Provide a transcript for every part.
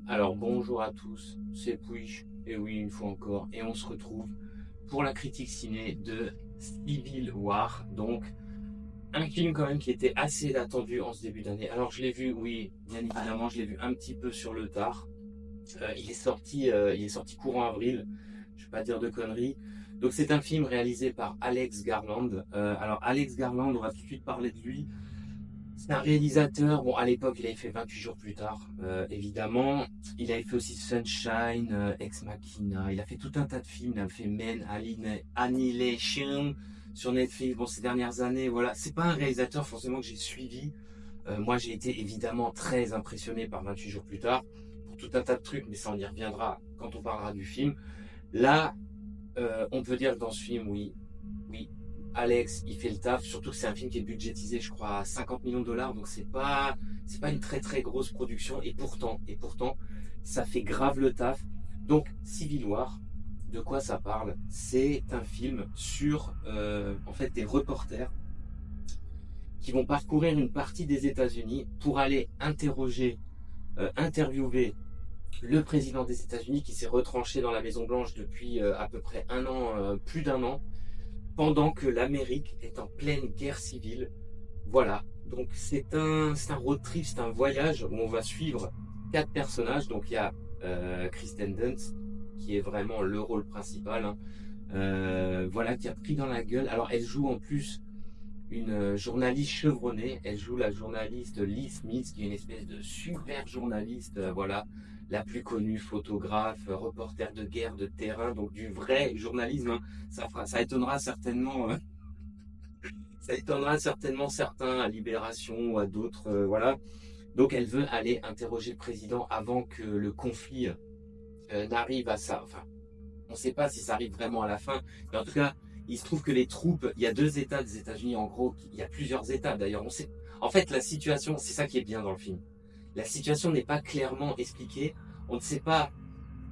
Alors bonjour à tous, c'est Pouiche, et oui une fois encore, et on se retrouve pour la critique ciné de Civil War, donc un film quand même qui était assez attendu en ce début d'année. Alors je l'ai vu, oui, bien évidemment, je l'ai vu un petit peu sur le tard. Il est sorti courant avril, je ne vais pas dire de conneries. Donc c'est un film réalisé par Alex Garland. Alors Alex Garland, on va tout de suite parler de lui. C'est un réalisateur, bon à l'époque il avait fait 28 jours plus tard, évidemment. Il avait fait aussi Sunshine, Ex Machina, il a fait tout un tas de films, il a fait Men, Annihilation sur Netflix, bon ces dernières années, voilà. C'est pas un réalisateur forcément que j'ai suivi. Moi j'ai été évidemment très impressionné par 28 jours plus tard, pour tout un tas de trucs, mais ça on y reviendra quand on parlera du film. Là, on peut dire que dans ce film, oui, oui, Alex, il fait le taf. Surtout que c'est un film qui est budgétisé, je crois, à 50 millions de dollars. Donc c'est pas une très très grosse production. Et pourtant, ça fait grave le taf. Donc Civil War, de quoi ça parle? C'est un film sur en fait des reporters qui vont parcourir une partie des États-Unis pour aller interviewer le président des États-Unis qui s'est retranché dans la Maison Blanche depuis à peu près un an, plus d'un an, pendant que l'Amérique est en pleine guerre civile. Voilà, donc c'est un road trip, c'est un voyage où on va suivre quatre personnages. Donc il y a Kristen Dunst, qui est vraiment le rôle principal, hein. Voilà, qui a pris dans la gueule. Alors elle joue en plus une journaliste chevronnée. Elle joue la journaliste Lee Smith, qui est une espèce de super journaliste, voilà, la plus connue, photographe, reporter de guerre, de terrain, donc du vrai journalisme, hein. Ça étonnera certainement, certains à Libération ou à d'autres, voilà. Donc elle veut aller interroger le président avant que le conflit n'arrive à ça. Enfin, on ne sait pas si ça arrive vraiment à la fin, mais en tout cas, il se trouve que les troupes, il y a deux États des États-Unis, en gros, il y a plusieurs États d'ailleurs. On sait, en fait, la situation, c'est ça qui est bien dans le film. La situation n'est pas clairement expliquée. On ne sait pas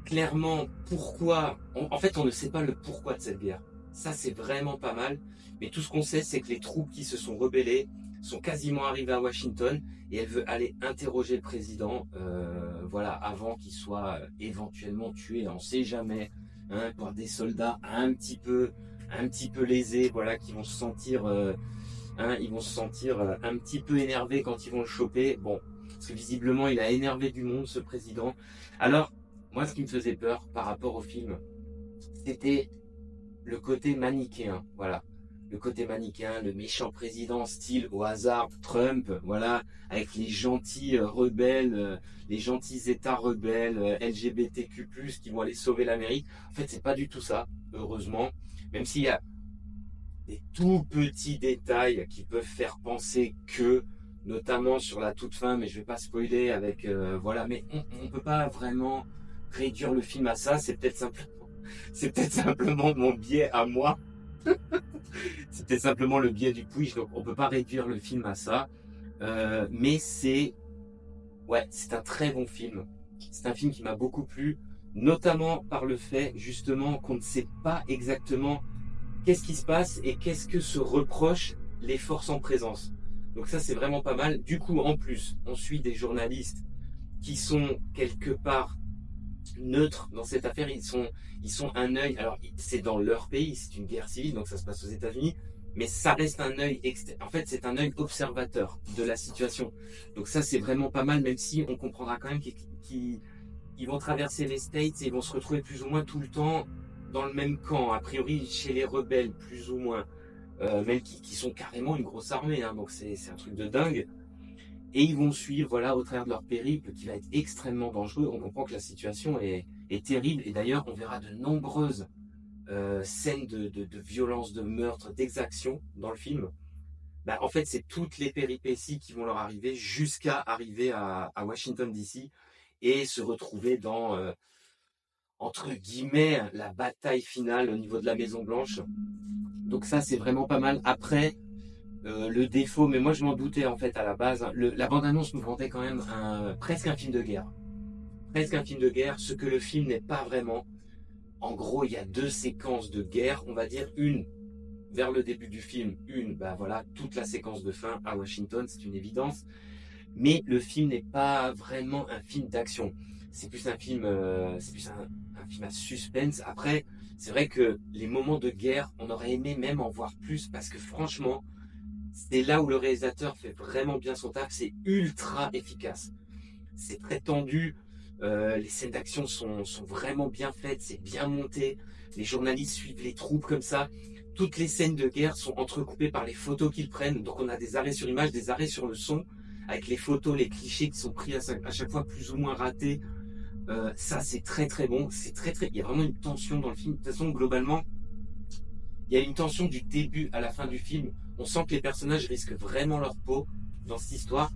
clairement pourquoi. En fait, on ne sait pas le pourquoi de cette guerre. Ça, c'est vraiment pas mal. Mais tout ce qu'on sait, c'est que les troupes qui se sont rebellées sont quasiment arrivées à Washington et elle veut aller interroger le président, voilà, avant qu'il soit éventuellement tué. On ne sait jamais, hein, par des soldats un petit peu lésés, voilà, qui vont se sentir, hein, ils vont se sentir un petit peu énervés quand ils vont le choper. Bon, parce que visiblement, il a énervé du monde, ce président. Alors, moi, ce qui me faisait peur par rapport au film, c'était le côté manichéen. Voilà. Le côté manichéen, le méchant président style au hasard Trump, voilà, avec les gentils rebelles, les gentils États rebelles LGBTQ+, qui vont aller sauver l'Amérique. En fait, c'est pas du tout ça, heureusement. Même s'il y a des tout petits détails qui peuvent faire penser que, notamment sur la toute fin, mais je vais pas spoiler avec, voilà, mais on peut pas vraiment réduire le film à ça. C'est peut-être simplement mon biais à moi. C'est peut-être simplement le biais du Twitch, donc on peut pas réduire le film à ça. Mais ouais, c'est un très bon film. C'est un film qui m'a beaucoup plu, notamment par le fait justement qu'on ne sait pas exactement qu'est-ce qui se passe et qu'est-ce que se reprochent les forces en présence. Donc ça, c'est vraiment pas mal. Du coup, en plus, on suit des journalistes qui sont quelque part neutres dans cette affaire. Ils sont un œil. Alors, c'est dans leur pays, c'est une guerre civile, donc ça se passe aux États-Unis, mais ça reste un œil en fait, c'est un œil observateur de la situation. Donc ça, c'est vraiment pas mal, même si on comprendra quand même qu'ils vont traverser les States et ils vont se retrouver plus ou moins tout le temps dans le même camp, a priori chez les rebelles, plus ou moins, même qui sont carrément une grosse armée, hein, donc c'est un truc de dingue. Et ils vont suivre, voilà, au travers de leur périple, qui va être extrêmement dangereux. On comprend que la situation est terrible, et d'ailleurs, on verra de nombreuses scènes de violence, de meurtre, d'exaction dans le film. Bah, en fait, c'est toutes les péripéties qui vont leur arriver jusqu'à arriver à Washington DC et se retrouver dans, entre guillemets, la bataille finale au niveau de la Maison Blanche. Donc ça, c'est vraiment pas mal. Après, le défaut, mais moi je m'en doutais en fait à la base, hein, la bande-annonce nous vendait quand même presque un film de guerre. Presque un film de guerre, ce que le film n'est pas vraiment. En gros, il y a deux séquences de guerre, on va dire une vers le début du film, une, bah voilà, toute la séquence de fin à Washington, c'est une évidence. Mais le film n'est pas vraiment un film d'action. c'est plus un film, c'est plus un film à suspense. Après, c'est vrai que les moments de guerre, on aurait aimé même en voir plus parce que franchement, c'est là où le réalisateur fait vraiment bien son taf. C'est ultra efficace. C'est très tendu. Les scènes d'action sont vraiment bien faites. C'est bien monté. Les journalistes suivent les troupes comme ça. Toutes les scènes de guerre sont entrecoupées par les photos qu'ils prennent. Donc on a des arrêts sur image, des arrêts sur le son, avec les photos, les clichés qui sont pris à chaque fois plus ou moins ratés. Ça, c'est très très bon. C'est très très. Il y a vraiment une tension dans le film. De toute façon, globalement, il y a une tension du début à la fin du film. On sent que les personnages risquent vraiment leur peau dans cette histoire.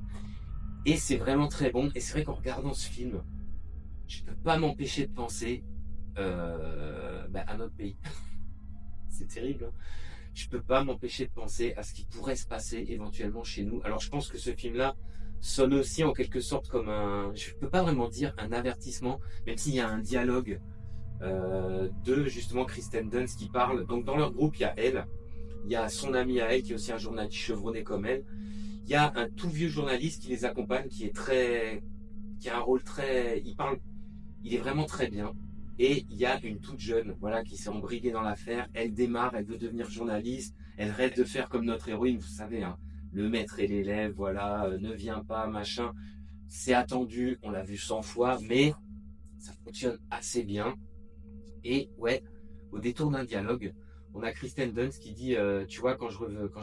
Et c'est vraiment très bon. Et c'est vrai qu'en regardant ce film, je peux pas m'empêcher de penser à notre pays. C'est terrible, hein. Je peux pas m'empêcher de penser à ce qui pourrait se passer éventuellement chez nous. Alors je pense que ce film-là sonne aussi en quelque sorte comme un, je peux pas vraiment dire un avertissement, même s'il y a un dialogue de justement Kristen Dunst qui parle. Donc dans leur groupe, il y a elle, il y a son ami à elle qui est aussi un journaliste chevronné comme elle. Il y a un tout vieux journaliste qui les accompagne, qui a un rôle très, il est vraiment très bien. Et il y a une toute jeune, voilà, qui s'est embriguée dans l'affaire. Elle démarre, elle veut devenir journaliste. Elle rêve de faire comme notre héroïne, vous savez, hein, le maître et l'élève, voilà, ne vient pas, machin. C'est attendu, on l'a vu 100 fois, mais ça fonctionne assez bien. Et ouais, au détour d'un dialogue, on a Kristen Dunst qui dit, tu vois, quand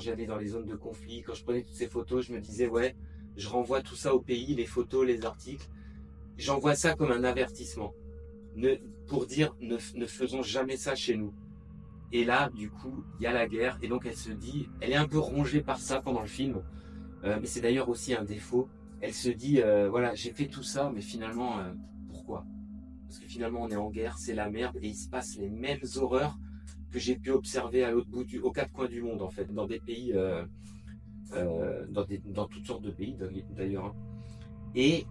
j'allais dans les zones de conflit, quand je prenais toutes ces photos, je me disais, ouais, je renvoie tout ça au pays, les photos, les articles. J'envoie ça comme un avertissement ne, pour dire ne faisons jamais ça chez nous. Et là, du coup, il y a la guerre, et donc elle se dit, elle est un peu rongée par ça pendant le film, mais c'est d'ailleurs aussi un défaut. Elle se dit, voilà, j'ai fait tout ça, mais finalement, pourquoi? Parce que finalement, on est en guerre, c'est la merde, et il se passe les mêmes horreurs que j'ai pu observer à l'autre bout aux quatre coins du monde, en fait, dans des pays, dans toutes sortes de pays d'ailleurs, hein. Et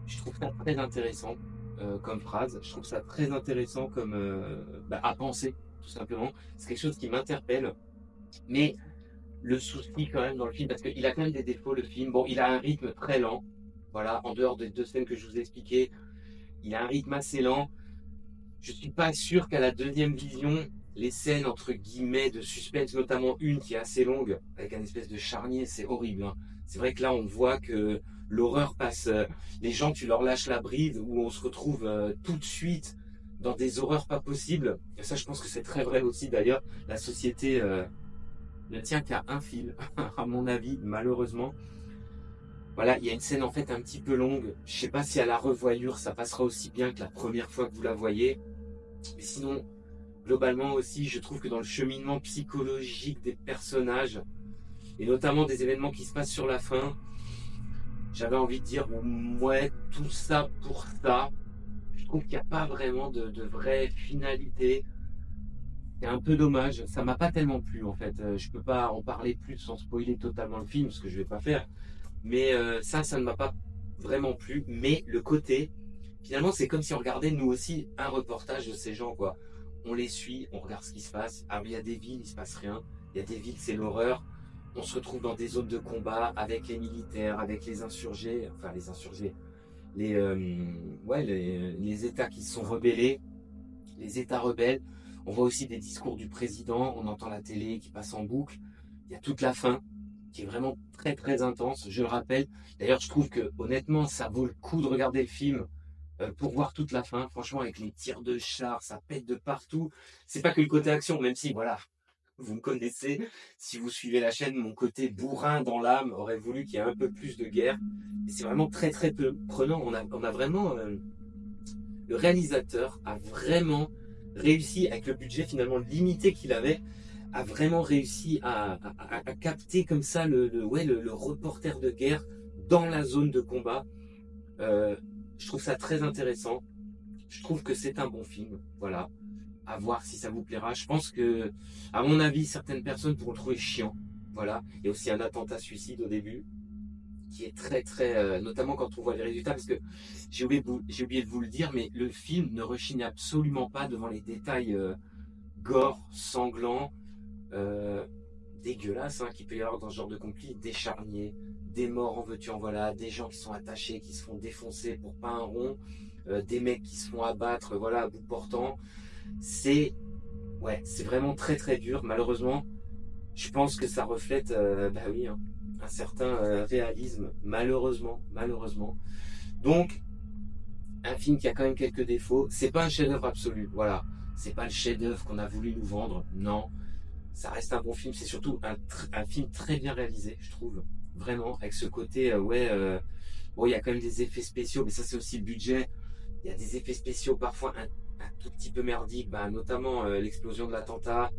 je trouve ça très intéressant comme phrase. Je trouve ça très intéressant comme à penser, tout simplement. C'est quelque chose qui m'interpelle. Mais le souci quand même dans le film, parce qu'il a quand même des défauts, le film. Bon, il a un rythme très lent. Voilà, en dehors des deux scènes que je vous ai expliquées, il a un rythme assez lent. Je suis pas sûr qu'à la deuxième vision, les scènes entre guillemets de suspense, notamment une qui est assez longue, avec un espèce de charnier, c'est horrible, hein. C'est vrai que là, on voit que l'horreur passe. Les gens, tu leur lâches la bride, où on se retrouve tout de suite dans des horreurs pas possibles. Et ça, je pense que c'est très vrai aussi. D'ailleurs, la société ne tient qu'à un fil, à mon avis, malheureusement. Voilà, il y a une scène en fait un petit peu longue. Je sais pas si à la revoyure, ça passera aussi bien que la première fois que vous la voyez. Mais sinon, globalement aussi, je trouve que dans le cheminement psychologique des personnages, et notamment des événements qui se passent sur la fin, j'avais envie de dire, ouais, tout ça pour ça. Je trouve qu'il n'y a pas vraiment de vraie finalité. C'est un peu dommage. Ça m'a pas tellement plu en fait. Je peux pas en parler plus sans spoiler totalement le film, ce que je vais pas faire. Mais ça ne m'a pas vraiment plu. Mais le côté, finalement, c'est comme si on regardait nous aussi un reportage de ces gens, quoi. On les suit, on regarde ce qui se passe. Alors il y a des villes, il se passe rien. Il y a des villes, c'est l'horreur. On se retrouve dans des zones de combat avec les militaires, avec les insurgés, enfin les insurgés, les États qui se sont rebellés, les États rebelles. On voit aussi des discours du président, on entend la télé qui passe en boucle. Il y a toute la fin qui est vraiment très très intense, je le rappelle. D'ailleurs, je trouve que honnêtement, ça vaut le coup de regarder le film pour voir toute la fin. Franchement, avec les tirs de char, ça pète de partout. C'est pas que le côté action, même si, voilà, vous me connaissez, si vous suivez la chaîne, mon côté bourrin dans l'âme aurait voulu qu'il y ait un peu plus de guerre. Et c'est vraiment très très peu prenant. On a vraiment... le réalisateur a vraiment réussi, avec le budget finalement limité qu'il avait, a vraiment réussi à capter comme ça le reporter de guerre dans la zone de combat. Je trouve ça très intéressant. Je trouve que c'est un bon film. Voilà. À voir si ça vous plaira. Je pense que, à mon avis, certaines personnes pourront le trouver chiant. Voilà. Il y a aussi un attentat suicide au début, qui est très très, notamment quand on voit les résultats, parce que j'ai oublié de vous le dire, mais le film ne rechigne absolument pas devant les détails gore, sanglants. dégueulasses qu'il peut y avoir dans ce genre de conflit, des charniers, des morts en veux-tu en voilà, des gens qui sont attachés, qui se font défoncer pour pas un rond, des mecs qui se font abattre, voilà, à bout portant. C'est ouais, c'est vraiment très très dur. Malheureusement, je pense que ça reflète, bah oui, un certain réalisme. Malheureusement, malheureusement. Donc, un film qui a quand même quelques défauts. C'est pas un chef-d'œuvre absolu. Voilà, c'est pas le chef-d'œuvre qu'on a voulu nous vendre. Non, ça reste un bon film. C'est surtout un film très bien réalisé, je trouve. Vraiment, avec ce côté, bon, il y a quand même des effets spéciaux, mais ça c'est aussi le budget. Il y a des effets spéciaux parfois un tout petit peu merdiques, bah, notamment l'explosion de l'attentat,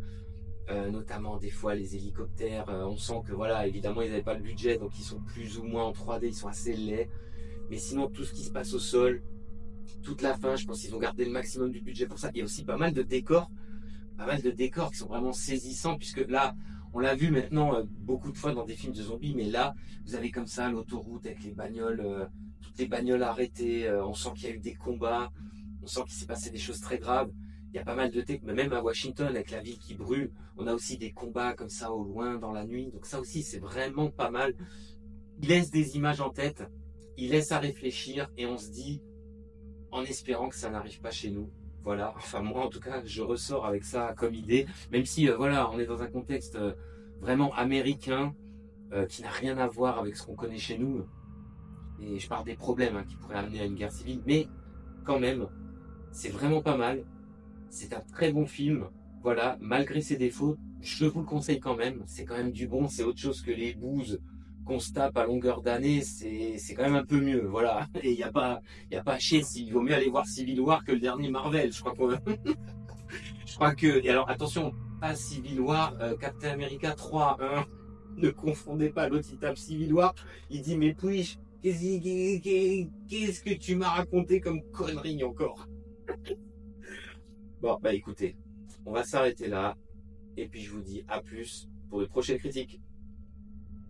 notamment des fois les hélicoptères. On sent que voilà, évidemment ils n'avaient pas le budget, donc ils sont plus ou moins en 3D, ils sont assez laids. Mais sinon tout ce qui se passe au sol, toute la fin, je pense qu'ils ont gardé le maximum du budget pour ça. Il y a aussi pas mal de décors qui sont vraiment saisissants, puisque là, on l'a vu maintenant beaucoup de fois dans des films de zombies, mais là, vous avez comme ça l'autoroute avec les bagnoles, toutes les bagnoles arrêtées, on sent qu'il y a eu des combats, on sent qu'il s'est passé des choses très graves. Il y a pas mal de techs, mais même à Washington, avec la ville qui brûle, on a aussi des combats comme ça au loin dans la nuit. Donc ça aussi, c'est vraiment pas mal. Il laisse des images en tête, il laisse à réfléchir, et on se dit, en espérant que ça n'arrive pas chez nous. Voilà, enfin moi en tout cas, je ressors avec ça comme idée, même si voilà, on est dans un contexte vraiment américain qui n'a rien à voir avec ce qu'on connaît chez nous. Et je parle des problèmes qui pourraient amener à une guerre civile, mais quand même, c'est vraiment pas mal. C'est un très bon film. Voilà, malgré ses défauts, je vous le conseille quand même. C'est quand même du bon, c'est autre chose que les bouses qu'on se tape à longueur d'année. C'est quand même un peu mieux. Voilà. Et il y a pas à chier. Il vaut mieux aller voir Civil War que le dernier Marvel. Je crois que. Et alors attention, pas Civil War, Captain America 3. Ne confondez pas. L'autre il tape Civil War. Il dit mais puis qu'est-ce que tu m'as raconté comme connerie encore? Bon, bah écoutez, on va s'arrêter là. Et puis je vous dis à plus pour de prochaines critiques.